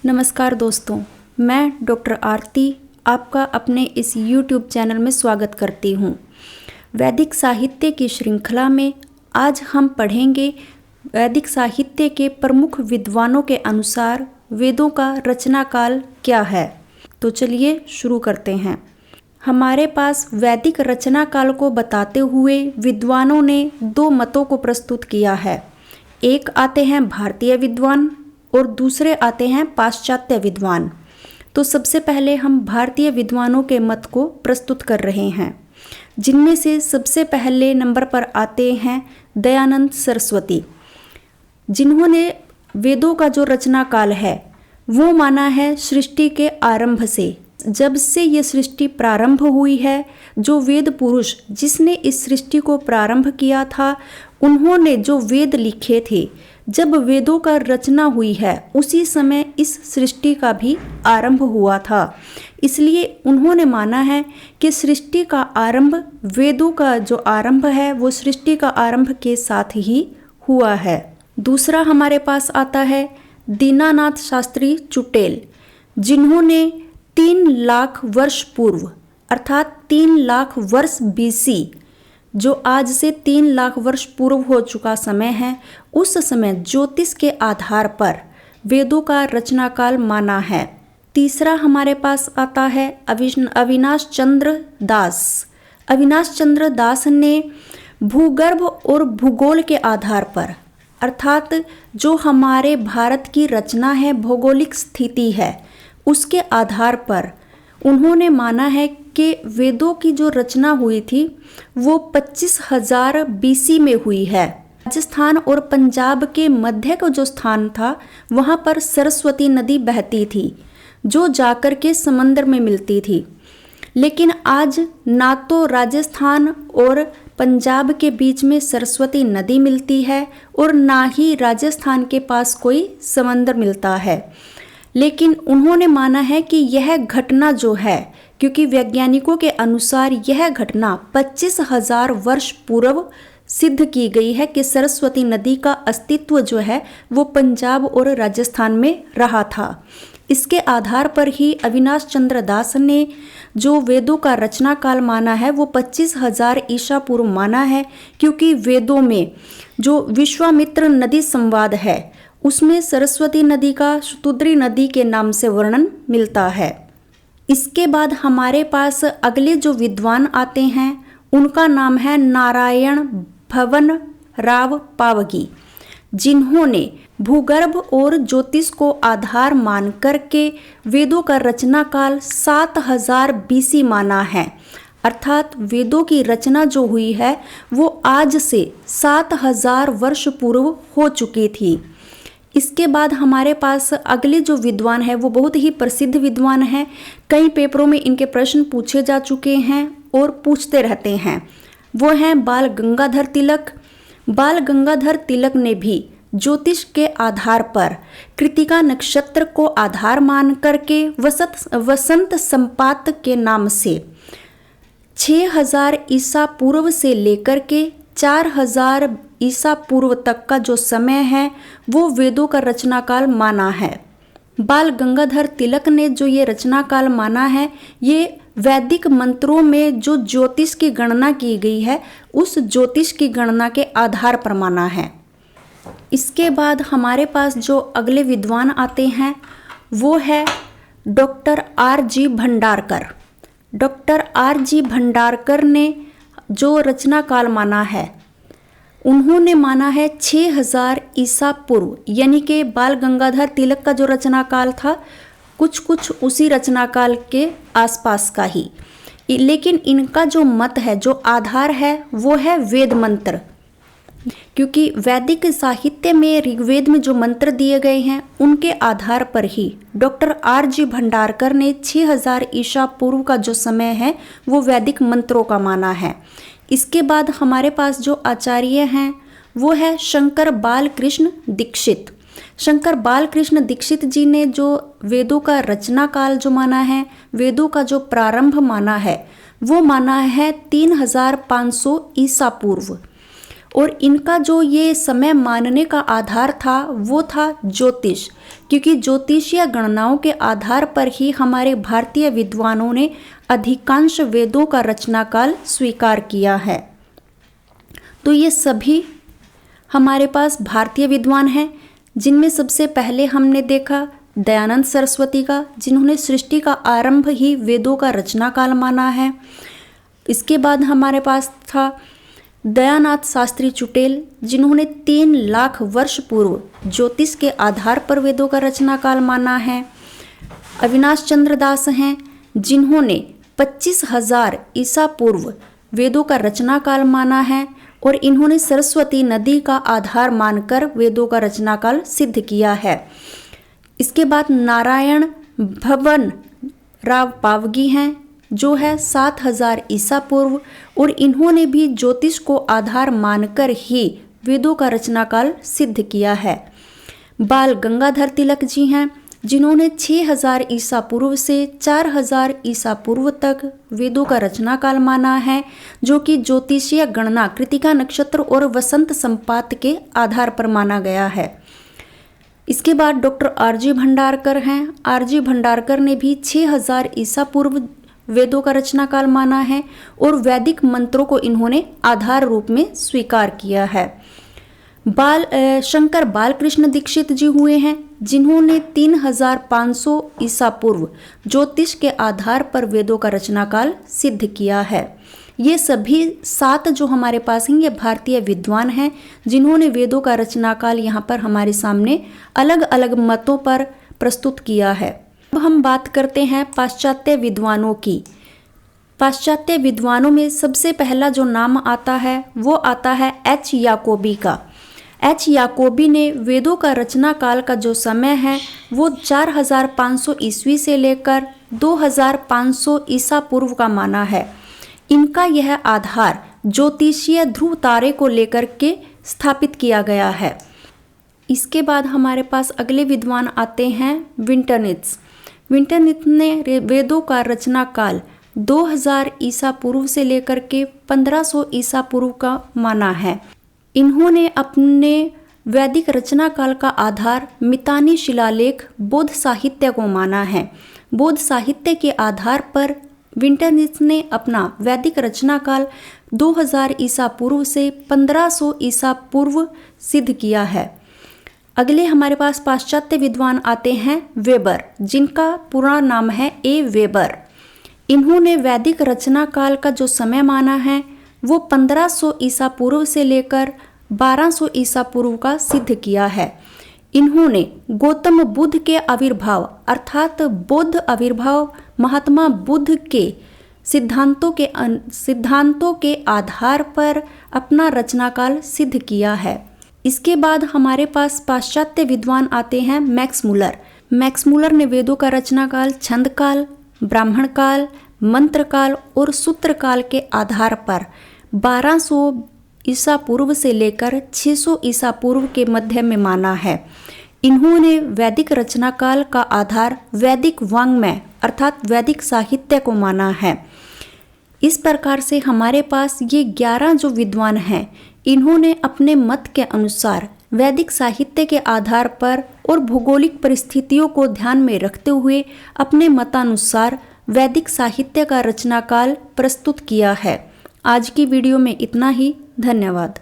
नमस्कार दोस्तों, मैं डॉक्टर आरती आपका अपने इस YouTube चैनल में स्वागत करती हूँ। वैदिक साहित्य की श्रृंखला में आज हम पढ़ेंगे वैदिक साहित्य के प्रमुख विद्वानों के अनुसार वेदों का रचना काल क्या है। तो चलिए शुरू करते हैं। हमारे पास वैदिक रचना काल को बताते हुए विद्वानों ने दो मतों को प्रस्तुत किया है। एक आते हैं भारतीय विद्वान और दूसरे आते हैं पाश्चात्य विद्वान। तो सबसे पहले हम भारतीय विद्वानों के मत को प्रस्तुत कर रहे हैं, जिनमें से सबसे पहले नंबर पर आते हैं दयानंद सरस्वती, जिन्होंने वेदों का जो रचना काल है वो माना है सृष्टि के आरंभ से। जब से ये सृष्टि प्रारंभ हुई है, जो वेद पुरुष जिसने इस सृष्टि को प्रारंभ किया था, उन्होंने जो वेद लिखे थे, जब वेदों का रचना हुई है उसी समय इस सृष्टि का भी आरंभ हुआ था। इसलिए उन्होंने माना है कि सृष्टि का आरंभ, वेदों का जो आरंभ है वो सृष्टि का आरंभ के साथ ही हुआ है। दूसरा हमारे पास आता है दीनानाथ शास्त्री चुटेल, जिन्होंने 3 लाख वर्ष पूर्व अर्थात 3 लाख वर्ष BC, जो आज से 3 लाख वर्ष पूर्व हो चुका समय है, उस समय ज्योतिष के आधार पर वेदों का रचना काल माना है। तीसरा हमारे पास आता है अविनाश चंद्र दास। अविनाश चंद्र दास ने भूगर्भ और भूगोल के आधार पर, अर्थात जो हमारे भारत की रचना है, भौगोलिक स्थिति है, उसके आधार पर उन्होंने माना है कि वेदों की जो रचना हुई थी वो 25,000 BC में हुई है। राजस्थान और पंजाब के मध्य का जो स्थान था वहाँ पर सरस्वती नदी बहती थी, जो जाकर के समंदर में मिलती थी। लेकिन आज ना तो राजस्थान और पंजाब के बीच में सरस्वती नदी मिलती है और ना ही राजस्थान के पास कोई समंदर मिलता है। लेकिन उन्होंने माना है कि यह घटना जो है, क्योंकि वैज्ञानिकों के अनुसार यह घटना 25,000 वर्ष पूर्व सिद्ध की गई है कि सरस्वती नदी का अस्तित्व जो है वो पंजाब और राजस्थान में रहा था। इसके आधार पर ही अविनाश चंद्र दास ने जो वेदों का रचना काल माना है वो 25,000 ईसा पूर्व माना है, क्योंकि वेदों में जो विश्वामित्र नदी संवाद है उसमें सरस्वती नदी का शतुद्री नदी के नाम से वर्णन मिलता है। इसके बाद हमारे पास अगले जो विद्वान आते हैं उनका नाम है नारायण भवन राव पावगी, जिन्होंने भूगर्भ और ज्योतिष को आधार मान करके वेदों का रचना काल 7,000 BC माना है। अर्थात वेदों की रचना जो हुई है वो आज से 7,000 वर्ष पूर्व हो चुकी थी। इसके बाद हमारे पास अगले जो विद्वान है वो बहुत ही प्रसिद्ध विद्वान है। कई पेपरों में इनके प्रश्न पूछे जा चुके हैं और पूछते रहते हैं। वो हैं बाल गंगाधर तिलक। बाल गंगाधर तिलक ने भी ज्योतिष के आधार पर कृतिका नक्षत्र को आधार मान करके वसंत संपात के नाम से 6,000 ईसा पूर्व से लेकर के 4,000 ईसा पूर्व तक का जो समय है वो वेदों का रचना काल माना है। बाल गंगाधर तिलक ने जो ये रचना काल माना है, ये वैदिक मंत्रों में जो ज्योतिष की गणना की गई है उस ज्योतिष की गणना के आधार पर माना है। इसके बाद हमारे पास जो अगले विद्वान आते हैं वो है doctor R.G. Bhandarkar. Doctor R.G. Bhandarkar ने जो रचना काल माना है, उन्होंने माना है 6,000 ईसा पूर्व, यानी कि बाल गंगाधर तिलक का जो रचना काल था कुछ उसी रचना काल के आसपास का ही। लेकिन इनका जो मत है, जो आधार है वो है वेद मंत्र, क्योंकि वैदिक साहित्य में ऋग्वेद में जो मंत्र दिए गए हैं उनके आधार पर ही डॉक्टर R.G. भंडारकर ने 6,000 ईसा पूर्व का जो समय है वो वैदिक मंत्रों का माना है। इसके बाद हमारे पास जो आचार्य हैं वो है शंकर बालकृष्ण दीक्षित। शंकर बालकृष्ण दीक्षित जी ने जो वेदों का रचना काल जो माना है, वेदों का जो प्रारंभ माना है वो माना है 3,500 ईसा पूर्व। और इनका जो ये समय मानने का आधार था वो था ज्योतिष, क्योंकि ज्योतिषीय गणनाओं के आधार पर ही हमारे भारतीय विद्वानों ने अधिकांश वेदों का रचनाकाल स्वीकार किया है। तो ये सभी हमारे पास भारतीय विद्वान हैं, जिनमें सबसे पहले हमने देखा दयानंद सरस्वती का, जिन्होंने सृष्टि का आरंभ ही वेदों का रचनाकाल माना है। इसके बाद हमारे पास था दयानाथ शास्त्री चुटेल, जिन्होंने 3 लाख वर्ष पूर्व ज्योतिष के आधार पर वेदों का रचनाकाल माना है। अविनाश चंद्र दास हैं, जिन्होंने 25,000 ईसा पूर्व वेदों का रचनाकाल माना है और इन्होंने सरस्वती नदी का आधार मानकर वेदों का रचनाकाल सिद्ध किया है। इसके बाद नारायण भवन राव पावगी हैं, जो है 7,000 ईसा पूर्व, और इन्होंने भी ज्योतिष को आधार मानकर ही वेदों का रचनाकाल सिद्ध किया है। बाल गंगाधर तिलक जी हैं, जिन्होंने 6,000 ईसा पूर्व से 4,000 ईसा पूर्व तक वेदों का रचनाकाल माना है, जो कि ज्योतिषीय गणना कृतिका नक्षत्र और वसंत संपात के आधार पर माना गया है। इसके बाद डॉक्टर आरजी भंडारकर हैं। आरजी भंडारकर ने भी 6,000 ईसा पूर्व वेदों का रचनाकाल माना है और वैदिक मंत्रों को इन्होंने आधार रूप में स्वीकार किया है। शंकर बालकृष्ण दीक्षित जी हुए हैं, जिन्होंने 3,500 ईसा पूर्व ज्योतिष के आधार पर वेदों का रचनाकाल सिद्ध किया है। ये सभी 7 जो हमारे पास हैं, ये भारतीय विद्वान हैं, जिन्होंने वेदों का रचनाकाल यहाँ पर हमारे सामने अलग अलग मतों पर प्रस्तुत किया है। अब हम बात करते हैं पाश्चात्य विद्वानों की। पाश्चात्य विद्वानों में सबसे पहला जो नाम आता है वो आता है एच याकोबी का। एच याकोबी ने वेदों का रचना काल का जो समय है वो 4,500 ईस्वी से लेकर 2,500 ईसा पूर्व का माना है। इनका यह आधार ज्योतिषीय ध्रुव तारे को लेकर के स्थापित किया गया है। इसके बाद हमारे पास अगले विद्वान आते हैं विंटरनित्ज। विंटरनित्ज ने वेदों का रचना काल 2000 ईसा पूर्व से लेकर के 1500 ईसा पूर्व का माना है। इन्होंने अपने वैदिक रचना काल का आधार मितानी शिलालेख बौद्ध साहित्य को माना है। बौद्ध साहित्य के आधार पर विंटरनित्ज ने अपना वैदिक रचना काल 2000 ईसा पूर्व से 1500 ईसा पूर्व सिद्ध किया है। अगले हमारे पास पाश्चात्य विद्वान आते हैं वेबर, जिनका पूरा नाम है ए वेबर। इन्होंने वैदिक रचना काल का जो समय माना है वो 1500 ईसा पूर्व से लेकर 1200 ईसा पूर्व का सिद्ध किया है। इन्होंने गौतम बुद्ध के आविर्भाव अर्थात बौद्ध आविर्भाव महात्मा बुद्ध के सिद्धांतों के आधार पर अपना रचनाकाल सिद्ध किया है। इसके बाद हमारे पास पाश्चात्य विद्वान आते हैं मैक्स मुलर। मैक्स मुलर ने वेदों का रचनाकाल छंद काल, ब्राह्मण काल, मंत्र काल और सूत्र काल के आधार पर 1200 ईसा पूर्व से लेकर 600 ईसा पूर्व के मध्य में माना है। इन्होंने वैदिक रचना काल का आधार वैदिक वाङ्मय अर्थात वैदिक साहित्य को माना है। इस प्रकार से हमारे पास ये 11 जो विद्वान हैं, इन्होंने अपने मत के अनुसार वैदिक साहित्य के आधार पर और भौगोलिक परिस्थितियों को ध्यान में रखते हुए अपने मतानुसार वैदिक साहित्य का रचनाकाल प्रस्तुत किया है। आज की वीडियो में इतना ही। धन्यवाद।